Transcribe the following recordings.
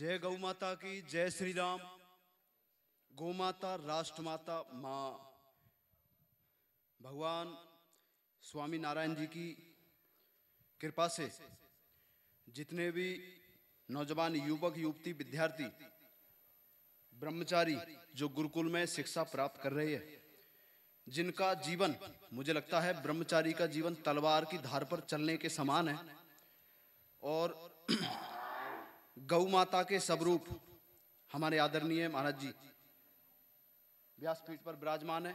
जय गौ माता की, जय श्री राम। गौ माता राष्ट्रमाता माँ भगवान स्वामी नारायण जी की कृपा से जितने भी नौजवान युवक युवती विद्यार्थी ब्रह्मचारी जो गुरुकुल में शिक्षा प्राप्त कर रहे हैं, जिनका जीवन मुझे लगता है ब्रह्मचारी का जीवन तलवार की धार पर चलने के समान है और गौ माता के स्वरूप हमारे आदरणीय महाराज जी व्यासपीठ पर विराजमान है।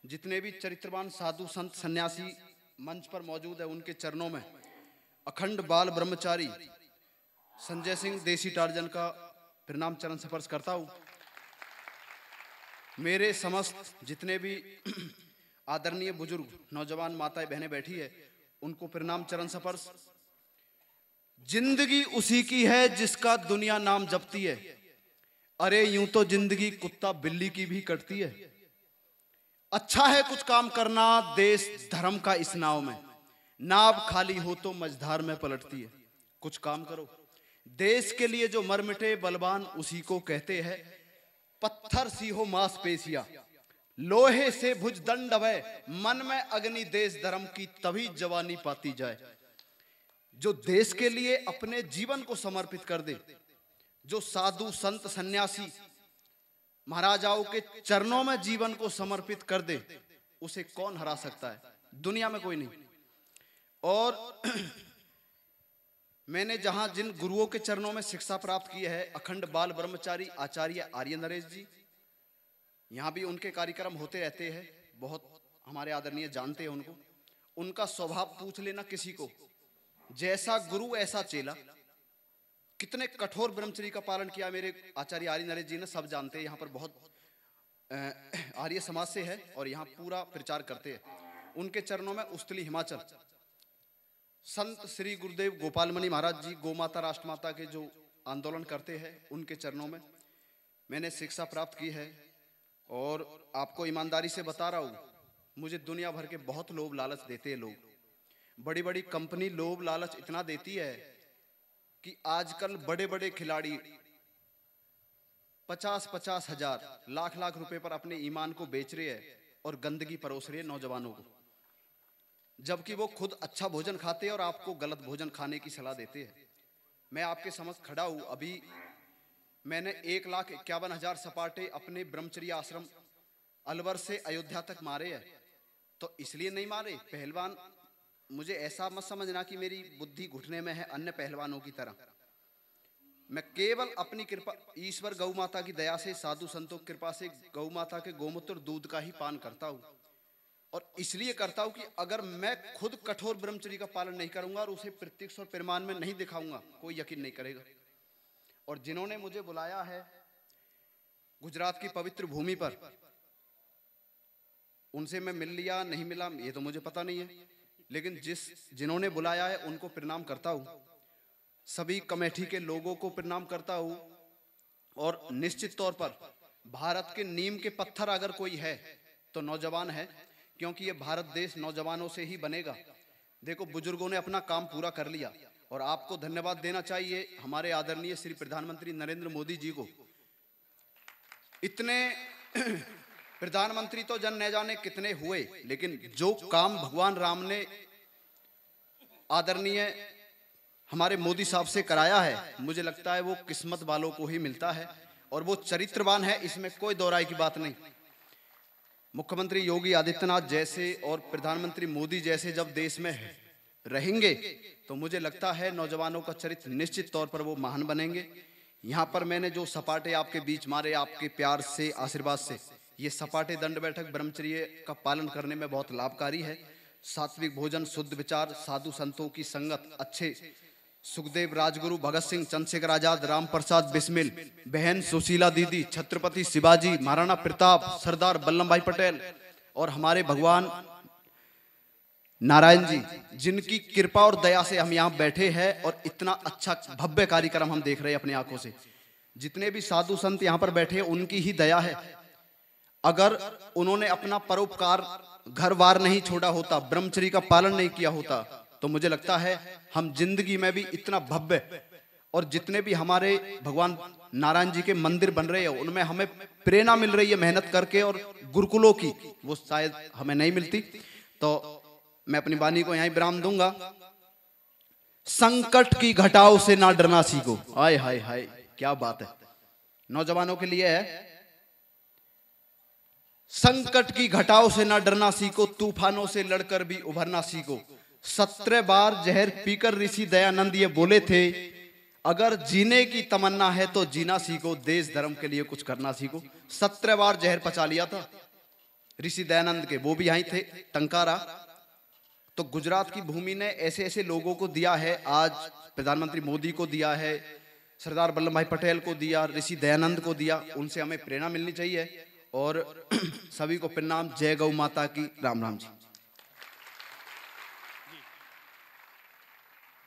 जितने भी चरित्रवान साधु संत सन्यासी मंच पर मौजूद है, उनके चरणों में अखंड बाल ब्रह्मचारी संजय सिंह देसी टार्जन का प्रणाम चरण स्पर्श करता हूं। मेरे समस्त जितने भी आदरणीय बुजुर्ग नौजवान माताएं बहनें बैठी है, उनको प्रणाम चरण स्पर्श। जिंदगी उसी की है जिसका दुनिया नाम जपती है। अरे यूं तो जिंदगी कुत्ता बिल्ली की भी कटती है। अच्छा है कुछ काम करना देश धर्म का इस नाव में, नाव खाली हो तो मझधार में पलटती है। कुछ काम करो देश के लिए, जो मर मिटे बलवान उसी को कहते हैं। पत्थर सी हो मांसपेशियां, लोहे से भुजदंड है, मन में अग्नि देश धर्म की तभी जवानी पाती जाए। जो देश के लिए अपने जीवन को समर्पित कर दे, जो साधु संत सन्यासी महाराजाओं के चरणों में जीवन को समर्पित कर दे, उसे कौन हरा सकता है? दुनिया में कोई नहीं। और मैंने जहां जिन गुरुओं के चरणों में शिक्षा प्राप्त की है, अखंड बाल ब्रह्मचारी आचार्य आर्य नरेश जी, यहां भी उनके कार्यक्रम होते रहते हैं, बहुत हमारे आदरणीय जानते हैं उनको। उनका स्वभाव पूछ लेना किसी को, जैसा गुरु ऐसा चेला। कितने कठोर ब्रह्मचर्य का पालन किया मेरे आचार्य आर्य नरेश जी ने, सब जानते हैं। यहाँ पर बहुत आर्य समाज से है और यहाँ पूरा प्रचार करते हैं। उनके चरणों में उस्तली हिमाचल संत श्री गुरुदेव गोपाल मणि महाराज जी गौ माता राष्ट्रमाता के जो आंदोलन करते हैं, उनके चरणों में मैंने शिक्षा प्राप्त की है। और आपको ईमानदारी से बता रहा हूँ, मुझे दुनिया भर के बहुत लोभ लालच देते हैं लोग। बड़ी बड़ी कंपनी लोभ लालच इतना देती है कि आजकल बड़े बड़े खिलाड़ी 50-50 हजार लाख रुपए पर अपने ईमान को बेच रहे हैं और गंदगी परोस रहे हैं नौजवानों को, जबकि वो खुद अच्छा भोजन खाते हैं और आपको गलत भोजन खाने की सलाह देते हैं। मैं आपके समक्ष खड़ा हूं। अभी मैंने 1,51,000 सपाटे अपने ब्रह्मचर्य आश्रम अलवर से अयोध्या तक मारे हैं। तो इसलिए नहीं मारे पहलवान, मुझे ऐसा मत समझना कि मेरी बुद्धि घुटने में है अन्य पहलवानों की तरह। मैं केवल अपनी कृपा, ईश्वर गौ माता की दया से, साधु संतों की कृपा से गौ माता के गोमूत्र दूध का ही पान करता हूं। और इसलिए करता हूं कि अगर मैं खुद कठोर ब्रह्मचर्य का पालन नहीं करूंगा और उसे प्रत्यक्ष और प्रमाण में नहीं दिखाऊंगा, कोई यकीन नहीं करेगा। और जिन्होंने मुझे बुलाया है गुजरात की पवित्र भूमि पर, उनसे मैं मिल लिया नहीं मिला ये तो मुझे पता नहीं है, लेकिन जिन्होंने बुलाया है उनको प्रणाम करता हूं। सभी कमेटी के लोगों को प्रणाम करता हूं। और निश्चित तौर पर भारत के नींव के पत्थर अगर कोई है तो नौजवान है, क्योंकि ये भारत देश नौजवानों से ही बनेगा। देखो, बुजुर्गों ने अपना काम पूरा कर लिया और आपको धन्यवाद देना चाहिए हमारे आदरणीय श्री प्रधानमंत्री नरेंद्र मोदी जी को। इतने प्रधानमंत्री तो जन न जाने कितने हुए, लेकिन जो काम भगवान राम ने आदरणीय हमारे मोदी साहब से कराया है, मुझे लगता है वो किस्मत वालों को ही मिलता है और वो चरित्रवान है, इसमें कोई दो राय की बात नहीं। मुख्यमंत्री योगी आदित्यनाथ जैसे और प्रधानमंत्री मोदी जैसे जब देश में रहेंगे तो मुझे लगता है नौजवानों का चरित्र निश्चित तौर पर वो महान बनेंगे। यहाँ पर मैंने जो सपाटे आपके बीच मारे, आपके प्यार से, आशीर्वाद से, ये सपाटे दंड बैठक ब्रह्मचर्य का पालन करने में बहुत लाभकारी है। सात्विक भोजन, शुद्ध विचार, साधु संतों की संगत, अच्छे सुखदेव राजगुरु, भगत सिंह, चंद्रशेखर आजाद, राम प्रसाद बिस्मिल, बहन सुशीला दीदी, छत्रपति शिवाजी, महाराणा प्रताप, सरदार वल्लभ भाई पटेल और हमारे भगवान नारायण जी, जिनकी कृपा और दया से हम यहाँ बैठे हैं और इतना अच्छा भव्य कार्यक्रम हम देख रहे हैं अपनी आंखों से। जितने भी साधु संत यहाँ पर बैठे हैं उनकी ही दया है। अगर उन्होंने अपना परोपकार घर बार नहीं छोड़ा होता, ब्रह्मचर्य का पालन नहीं किया होता, तो मुझे लगता है हम जिंदगी में भी इतना भव्य और जितने भी हमारे भगवान नारायण जी के मंदिर बन रहे हैं उनमें हमें प्रेरणा मिल रही है मेहनत करके, और गुरुकुलों की वो शायद हमें नहीं मिलती। तो मैं अपनी वाणी को यहीं विराम दूंगा। संकट की घटाओं से ना डरना सीखो। हाय हाय हाय, क्या बात है, नौजवानों के लिए है। संकट की घटाओं से ना डरना सीखो, तूफानों से लड़कर भी उभरना सीखो। 17 बार जहर पीकर ऋषि दयानंद ये बोले थे, अगर जीने की तमन्ना है तो जीना सीखो, देश धर्म के लिए कुछ करना सीखो। 17 बार जहर पचा लिया था ऋषि दयानंद के, वो भी यहीं थे टंकारा। तो गुजरात की भूमि ने ऐसे ऐसे लोगों को दिया है, आज प्रधानमंत्री मोदी को दिया है, सरदार वल्लभ भाई पटेल को दिया, ऋषि दयानंद को दिया। उनसे हमें प्रेरणा मिलनी चाहिए। और सभी को प्रणाम। जय गौ माता की। राम राम जी।